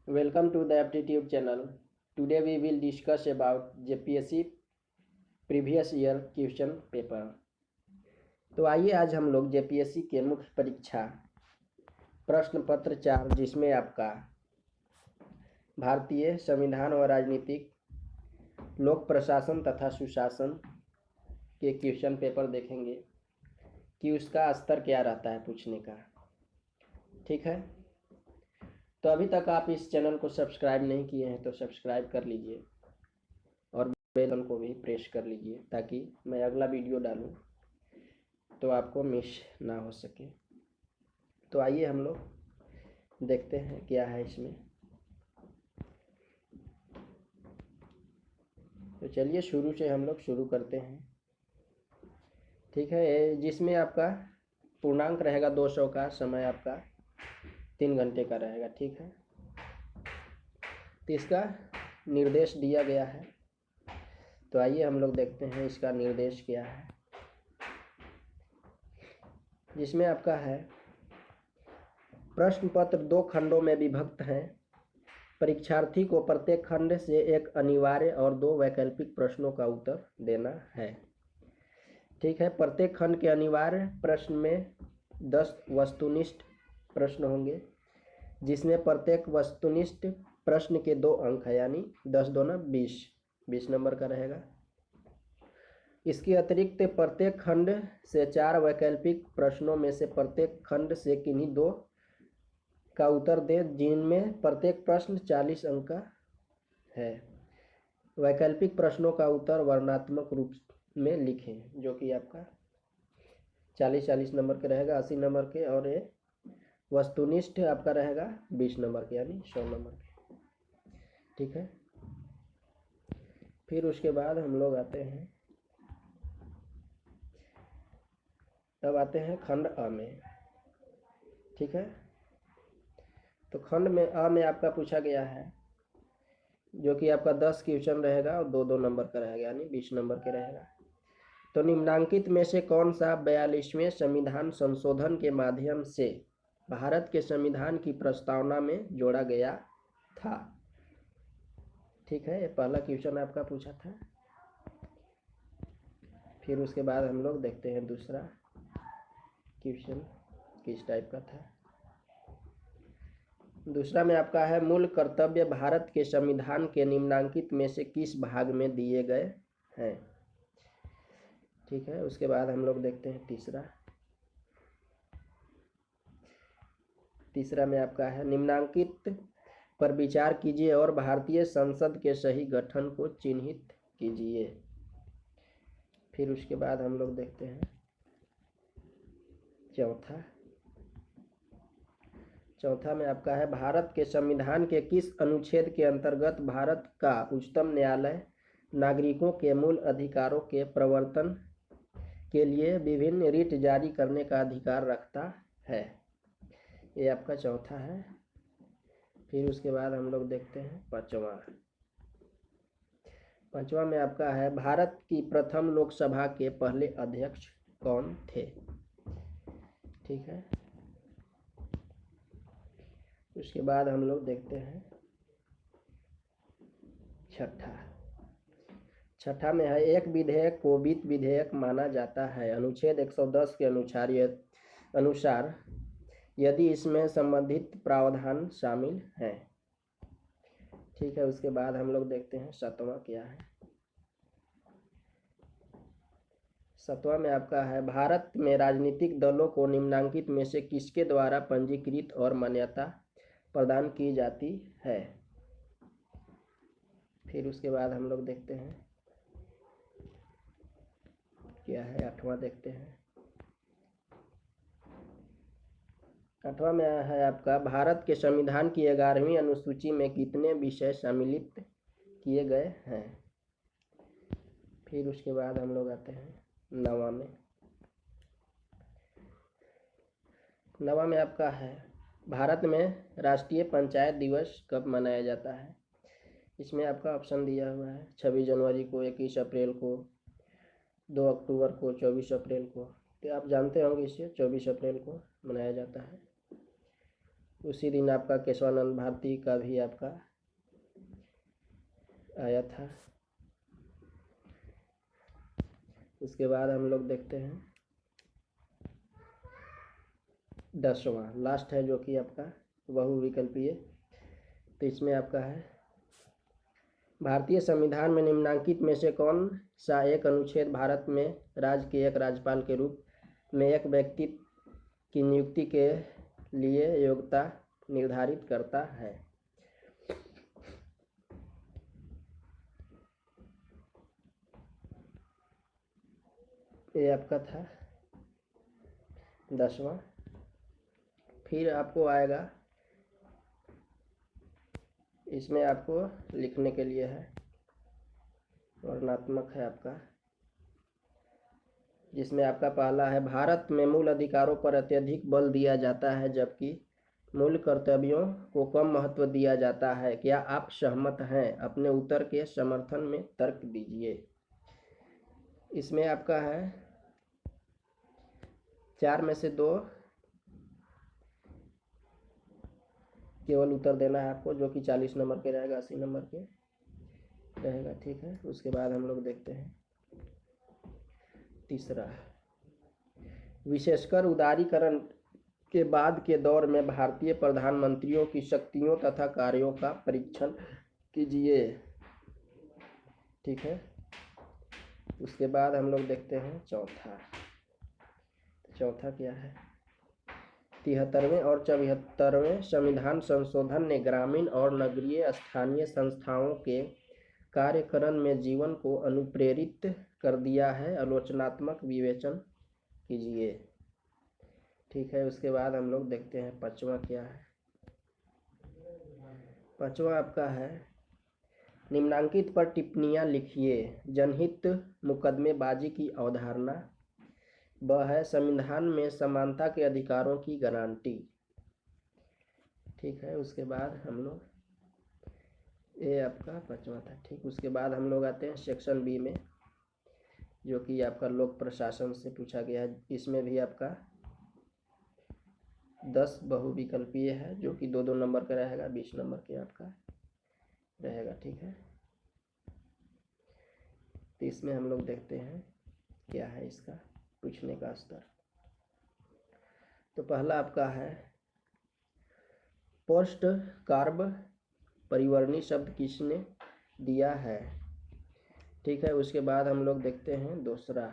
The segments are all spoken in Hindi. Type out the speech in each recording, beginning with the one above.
Welcome to the Aptitude channel. Today we will discuss about JPSC previous year question paper. तो आइए आज हम लोग JPSC के मुख्य परीक्षा प्रश्न पत्र 4 जिसमें आपका भारतीय संविधान और राजनीतिक, लोक प्रशासन तथा सुशासन के क्वेश्चन पेपर देखेंगे कि उसका स्तर क्या रहता है पूछने का। ठीक है, तो अभी तक आप इस चैनल को सब्सक्राइब नहीं किए हैं तो सब्सक्राइब कर लीजिए और बेल आइकन को भी प्रेस कर लीजिए ताकि मैं अगला वीडियो डालूं तो आपको मिस ना हो सके। तो आइए हम लोग देखते हैं क्या है इसमें। तो चलिए शुरू से हम लोग शुरू करते हैं। ठीक है, जिसमें आपका पूर्णांक रहेगा 200 का, समय आपका 3 घंटे का रहेगा। ठीक है, तो इसका निर्देश दिया गया है। तो आइए हम लोग देखते हैं इसका निर्देश क्या है। जिसमें आपका है प्रश्न पत्र 2 खंडों में विभक्त हैं। परीक्षार्थी को प्रत्येक खंड से एक अनिवार्य और 2 वैकल्पिक प्रश्नों का उत्तर देना है। ठीक है, प्रत्येक खंड के अनिवार्य प्रश्न में 10 वस्तुनिष्ठ प्रश्न होंगे, जिसमें प्रत्येक वस्तुनिष्ठ प्रश्न के 2 अंक है, यानी 10 दूना 20 नंबर का रहेगा। इसके अतिरिक्त प्रत्येक खंड से 4 वैकल्पिक प्रश्नों में से प्रत्येक खंड से किन्हीं 2 का उत्तर दें, जिनमें प्रत्येक प्रश्न 40 अंक का है। वैकल्पिक प्रश्नों का उत्तर वर्णनात्मक रूप में लिखें, जो कि आपका 40 नंबर के रहेगा, 80 नंबर के, और ये वस्तुनिष्ठ आपका रहेगा 20 नंबर के, यानी 100 नंबर के। ठीक है, फिर उसके बाद हम लोग आते हैं, तब आते हैं खंड अ में। ठीक है, तो खंड में अ में आपका पूछा गया है, जो कि आपका 10 क्वेश्चन रहेगा और 2 नंबर का रहेगा, यानी 20 नंबर के रहेगा। तो निम्नांकित में से कौन सा 42वें संविधान संशोधन के माध्यम से भारत के संविधान की प्रस्तावना में जोड़ा गया था? ठीक है, ये पहला क्वेश्चन आपका पूछा था। फिर उसके बाद हम लोग देखते हैं दूसरा क्वेश्चन किस टाइप का था। दूसरा में आपका है मूल कर्तव्य भारत के संविधान के निम्नांकित में से किस भाग में दिए गए हैं? ठीक है, उसके बाद हम लोग देखते हैं तीसरा में आपका है निम्नांकित पर विचार कीजिए और भारतीय संसद के सही गठन को चिन्हित कीजिए। फिर उसके बाद हम लोग देखते हैं चौथा में आपका है भारत के संविधान के किस अनुच्छेद के अंतर्गत भारत का उच्चतम न्यायालय नागरिकों के मूल अधिकारों के प्रवर्तन के लिए विभिन्न रिट जारी करने का अधिकार रखता है? ये आपका चौथा है। फिर उसके बाद हम लोग देखते हैं पांचवा में आपका है भारत की प्रथम लोकसभा के पहले अध्यक्ष कौन थे? ठीक है, उसके बाद हम लोग देखते हैं छठा में है एक विधेयक को वित्त विधेयक माना जाता है अनुच्छेद 110 के अनुसार यदि इसमें संबंधित प्रावधान शामिल हैं। ठीक है, उसके बाद हम लोग देखते हैं 7वां क्या है। 7वां में आपका है भारत में राजनीतिक दलों को निम्नांकित में से किसके द्वारा पंजीकृत और मान्यता प्रदान की जाती है? फिर उसके बाद हम लोग देखते हैं क्या है, 8वां देखते हैं। 8वां में है आपका भारत के संविधान की 11वीं अनुसूची में कितने विषय सम्मिलित किए गए हैं? फिर उसके बाद हम लोग आते हैं 9वां में आपका है भारत में राष्ट्रीय पंचायत दिवस कब मनाया जाता है? इसमें आपका ऑप्शन दिया हुआ है 26 जनवरी को, 21 अप्रैल को, 2 अक्टूबर को, 24 अप्रैल को। तो आप जानते होंगे इसे 24 अप्रैल को मनाया जाता है। उसी दिन आपका केशवानंद भारती का भी आपका आया था। उसके बाद हम लोग देखते हैं 10वां लास्ट है जो कि आपका बहुविकल्पीय। तो इसमें आपका है भारतीय संविधान में निम्नलिखित में से कौन सा एक अनुच्छेद भारत में राज्य के एक राज्यपाल के रूप में एक व्यक्ति की नियुक्ति के लिए योग्यता निर्धारित करता है। ये आपका था 10वां। फिर आपको आएगा, इसमें आपको लिखने के लिए है वर्णनात्मक है आपका, जिसमें आपका पहला है भारत में मूल अधिकारों पर अत्यधिक बल दिया जाता है जबकि मूल कर्तव्यों को कम महत्व दिया जाता है। क्या आप सहमत हैं? अपने उत्तर के समर्थन में तर्क दीजिए। इसमें आपका है 4 में से 2 केवल उत्तर देना है आपको, जो कि 40 नंबर के रहेगा, 80 नंबर के रहेगा। ठीक है, उसके बाद हम लोग देखते हैं तीसरा, विशेषकर उदारीकरण के बाद के दौर में भारतीय प्रधानमंत्रियों की शक्तियों तथा कार्यों का परीक्षण कीजिए। ठीक है, उसके बाद हम लोग देखते हैं चौथा क्या है, 73वें और 74वें संविधान संशोधन ने ग्रामीण और नगरीय स्थानीय संस्थाओं के कार्यकरण में जीवन को अनुप्रेरित कर दिया है। आलोचनात्मक विवेचन कीजिए। ठीक है, उसके बाद हम लोग देखते हैं 5वां क्या है। 5वां आपका है निम्नांकित पर टिप्पणियां लिखिए। जनहित मुकदमेबाजी की अवधारणा। वह है संविधान में समानता के अधिकारों की गारंटी। ठीक है, उसके बाद हम लोग, ये आपका 5वां था। ठीक, उसके बाद हम लोग आते हैं सेक्शन बी में, जो कि आपका लोक प्रशासन से पूछा गया है। इसमें भी आपका 10 बहुविकल्पीय है, जो कि 2-2 नंबर का रहेगा, 20 नंबर के आपका रहेगा। ठीक है, तो इसमें हम लोग देखते हैं क्या है इसका पूछने का स्तर। तो पहला आपका है पोस्ट कार्ब परिवर्णी शब्द किसने दिया है। ठीक है, उसके बाद हम लोग देखते हैं दूसरा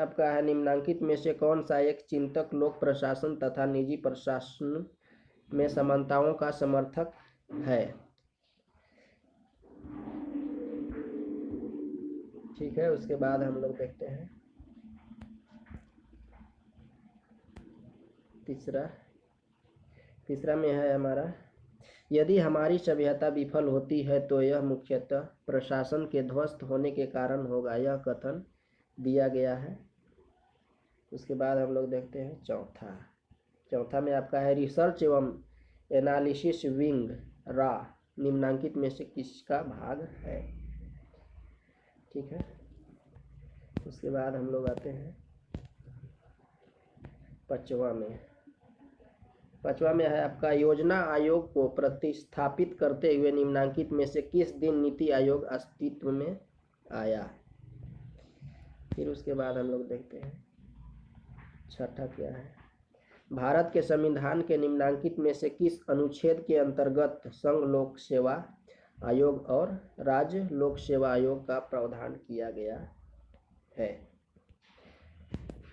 आपका है निम्नांकित में से कौन सा एक चिंतक लोक प्रशासन तथा निजी प्रशासन में समानताओं का समर्थक है। ठीक है, उसके बाद हम लोग देखते हैं तीसरा में है हमारा, यदि हमारी सभ्यता विफल होती है तो यह मुख्यतः प्रशासन के ध्वस्त होने के कारण होगा। यह कथन दिया गया है। उसके बाद हम लोग देखते हैं चौथा में आपका है रिसर्च एवं एनालिसिस विंग रा निम्नांकित में से किसका भाग है। ठीक है, उसके बाद हम लोग आते हैं 5वां में है आपका योजना आयोग को प्रतिस्थापित करते हुए निम्नांकित में से किस दिन नीति आयोग अस्तित्व में आया। फिर उसके बाद हम लोग देखते हैं 6ठा क्या है, भारत के संविधान के निम्नांकित में से किस अनुच्छेद के अंतर्गत संघ लोक सेवा आयोग और राज्य लोक सेवा आयोग का प्रावधान किया गया है।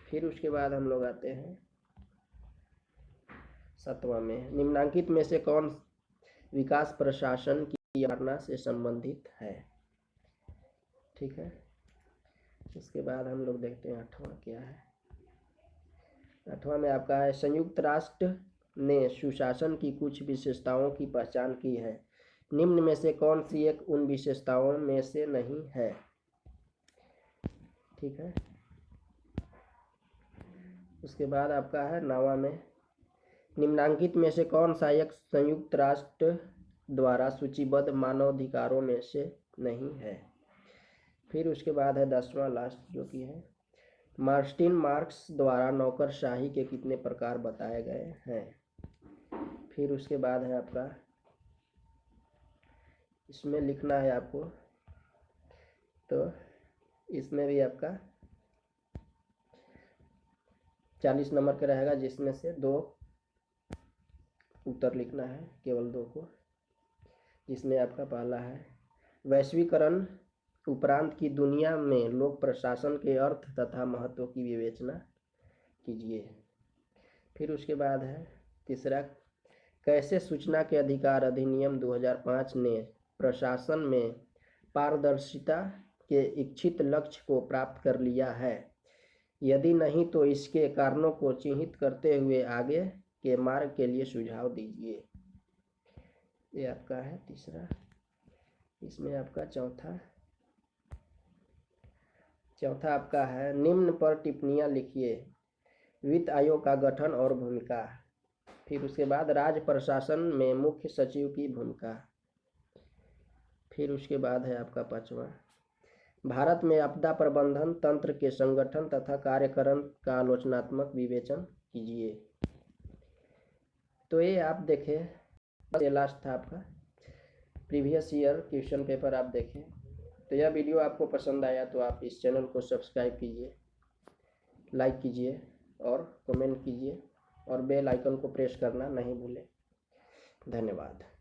फिर उसके बाद हम लोग आते हैं 7वां में, निम्नांकित में से कौन विकास प्रशासन की अवधारणा से संबंधित है। ठीक है, इसके बाद हम लोग देखते हैं 8वां क्या है। 8वां में आपका है संयुक्त राष्ट्र ने सुशासन की कुछ विशेषताओं की पहचान की है। निम्न में से कौन सी एक उन विशेषताओं में से नहीं है। ठीक है, उसके बाद आपका है 9वां में, निम्नांकित में से कौन सा एक संयुक्त राष्ट्र द्वारा सूचीबद्ध मानवाधिकारों में से नहीं है। फिर उसके बाद है 10वां लास्ट, जो कि है मार्टिन मार्क्स द्वारा नौकरशाही के कितने प्रकार बताए गए हैं। फिर उसके बाद है आपका, इसमें लिखना है आपको, तो इसमें भी आपका 40 नंबर का रहेगा, जिसमें से 2 उत्तर लिखना है, केवल 2 को। जिसमें आपका पहला है, वैश्वीकरण उपरांत की दुनिया में लोक प्रशासन के अर्थ तथा महत्व की विवेचना कीजिए। फिर उसके बाद है तीसरा, कैसे सूचना के अधिकार अधिनियम 2005 ने प्रशासन में पारदर्शिता के इच्छित लक्ष्य को प्राप्त कर लिया है, यदि नहीं तो इसके कारणों को चिन्हित करते हुए आगे के मार्ग के लिए सुझाव दीजिए। ये आपका है तीसरा। इसमें आपका चौथा आपका है, निम्न पर टिप्पणियां लिखिए। वित्त आयोग का गठन और भूमिका। फिर उसके बाद राज्य प्रशासन में मुख्य सचिव की भूमिका। फिर उसके बाद है आपका 5वां, भारत में आपदा प्रबंधन तंत्र के संगठन तथा कार्यक्रम का आलोचनात्मक विवेचन कीजिए। तो ये आप देखें, ये लास्ट था आपका प्रीवियस ईयर क्वेश्चन पेपर, आप देखें। तो यह वीडियो आपको पसंद आया तो आप इस चैनल को सब्सक्राइब कीजिए, लाइक कीजिए और कमेंट कीजिए, और बेल आइकन को प्रेस करना नहीं भूलें। धन्यवाद।